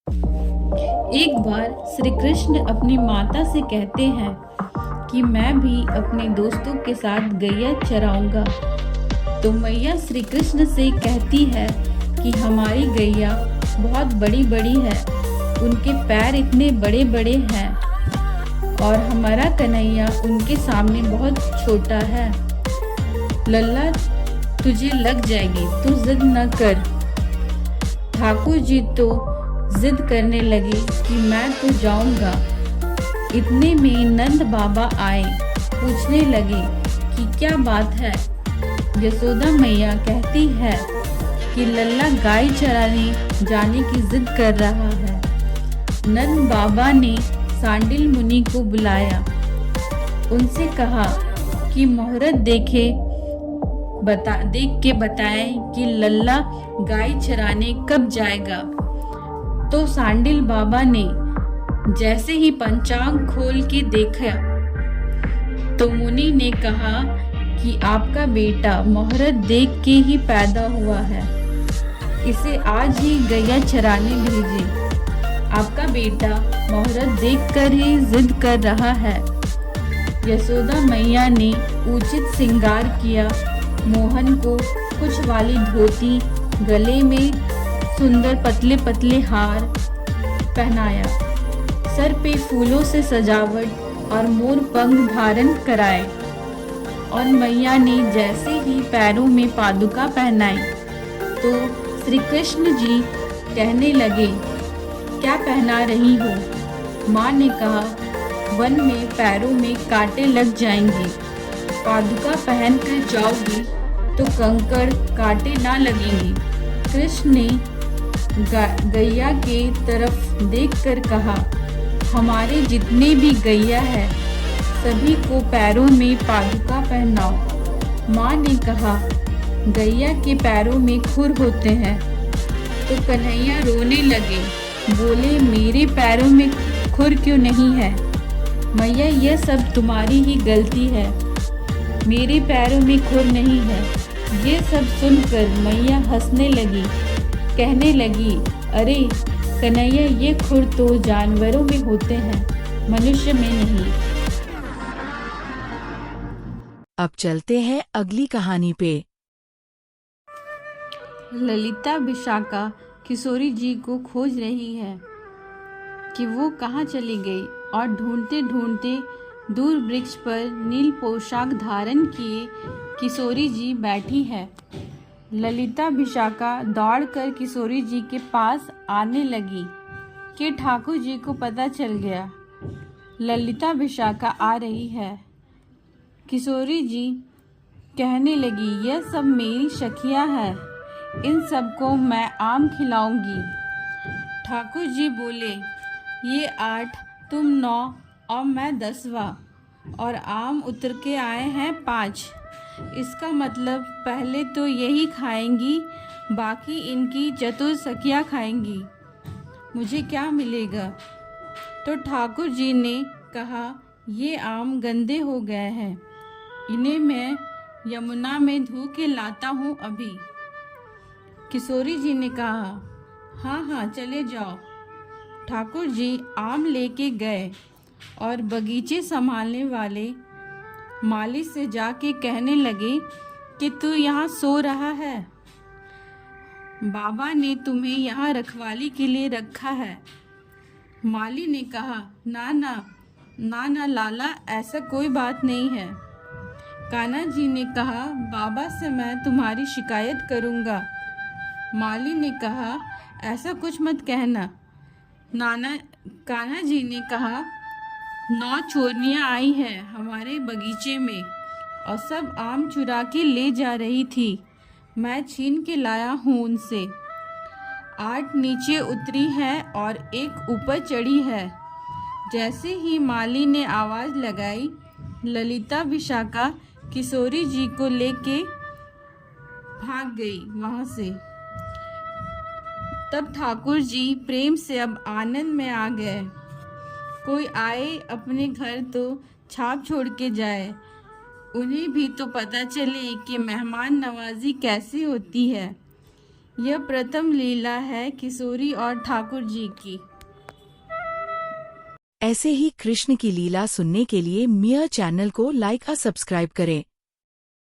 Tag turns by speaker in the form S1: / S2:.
S1: एक बार श्री कृष्ण अपनी माता से कहते हैं कि मैं भी अपने दोस्तों के साथ गैया चराऊंगा। तो मैया श्री कृष्ण से कहती है कि हमारी गैया बहुत बड़ी बड़ी है, उनके पैर इतने बड़े बड़े हैं और हमारा कन्हैया उनके सामने बहुत छोटा है। लल्ला तुझे लग जाएगी, तू जिद न कर। ठाकुर जी तो जिद करने लगे कि मैं तो जाऊंगा। इतने में नंद बाबा आए, पूछने लगे कि क्या बात है। यशोदा मैया कहती है कि लल्ला गाय चराने जाने की जिद कर रहा है। नंद बाबा ने सांडिल मुनि को बुलाया, उनसे कहा कि मुहूर्त देख के बताएं कि लल्ला गाय चराने कब जाएगा। तो सांडिल बाबा ने जैसे ही पंचांग खोल के देखा तो मुनि ने कहा कि आपका बेटा मुहूर्त देख के ही पैदा हुआ है, इसे आज ही गैया चराने भेजिए। आपका बेटा मुहूर्त देखकर ही जिद कर रहा है। यशोदा मैया ने उचित श्रृंगार किया, मोहन को कुछ वाली धोती, गले में सुंदर पतले पतले हार पहनाया, सर पे फूलों से सजावट और मोर पंख धारण कराए और मैया ने जैसे ही पैरों में पादुका पहनाई तो श्री कृष्ण जी कहने लगे, क्या पहना रही हो? माँ ने कहा, वन में पैरों में कांटे लग जाएंगे, पादुका पहन कर जाओगी तो कंकड़ कांटे ना लगेंगे। कृष्ण ने गैया के तरफ देखकर कहा, हमारे जितने भी गैया है सभी को पैरों में पादुका पहनाओ। माँ ने कहा, गैया के पैरों में खुर होते हैं। तो कन्हैया रोने लगे, बोले, मेरे पैरों में खुर क्यों नहीं है? मैया, यह सब तुम्हारी ही गलती है, मेरे पैरों में खुर नहीं है। ये सब सुनकर मैया हंसने लगी, कहने लगी, अरे कन्हैया, ये खुर तो जानवरों में होते हैं, मनुष्य में नहीं।
S2: अब चलते हैं अगली कहानी पे।
S1: ललिता विशाखा किशोरी जी को खोज रही है कि वो कहाँ चली गई और ढूंढते ढूंढते दूर वृक्ष पर नील पोशाक धारण किए किशोरी जी बैठी है। ललिता विशाखा दौड़कर किशोरी जी के पास आने लगी कि ठाकुर जी को पता चल गया ललिता विशाखा आ रही है। किशोरी जी कहने लगी, यह सब मेरी सखियां हैं, इन सबको मैं आम खिलाऊंगी। ठाकुर जी बोले, ये 8, तुम 9 और मैं 10वां, और आम उतर के आए हैं 5। इसका मतलब पहले तो यही खाएंगी, बाकी इनकी चतुर सखियां खाएंगी, मुझे क्या मिलेगा? तो ठाकुर जी ने कहा, ये आम गंदे हो गए हैं, इन्हें मैं यमुना में धो के लाता हूँ अभी। किशोरी जी ने कहा, हाँ हाँ चले जाओ। ठाकुर जी आम लेके गए और बगीचे संभालने वाले माली से जाके कहने लगे कि तू यहाँ सो रहा है, बाबा ने तुम्हें यहाँ रखवाली के लिए रखा है। माली ने कहा, ना ना ना ना लाला, ऐसा कोई बात नहीं है। कान्हा जी ने कहा, बाबा से मैं तुम्हारी शिकायत करूँगा। माली ने कहा, ऐसा कुछ मत कहना। कान्हा जी ने कहा, 9 चोरनियाँ आई हैं हमारे बगीचे में और सब आम चुरा के ले जा रही थी, मैं छीन के लाया हूँ उनसे। 8 नीचे उतरी है और एक ऊपर चढ़ी है। जैसे ही माली ने आवाज़ लगाई, ललिता विशाखा किशोरी जी को लेके भाग गई वहाँ से। तब ठाकुर जी प्रेम से अब आनंद में आ गए। कोई आए अपने घर तो छाप छोड़ के जाए, उन्हें भी तो पता चले कि मेहमान नवाजी कैसी होती है। यह प्रथम लीला है किशोरी और ठाकुर जी की।
S2: ऐसे ही कृष्ण की लीला सुनने के लिए मिया चैनल को लाइक और सब्सक्राइब करें।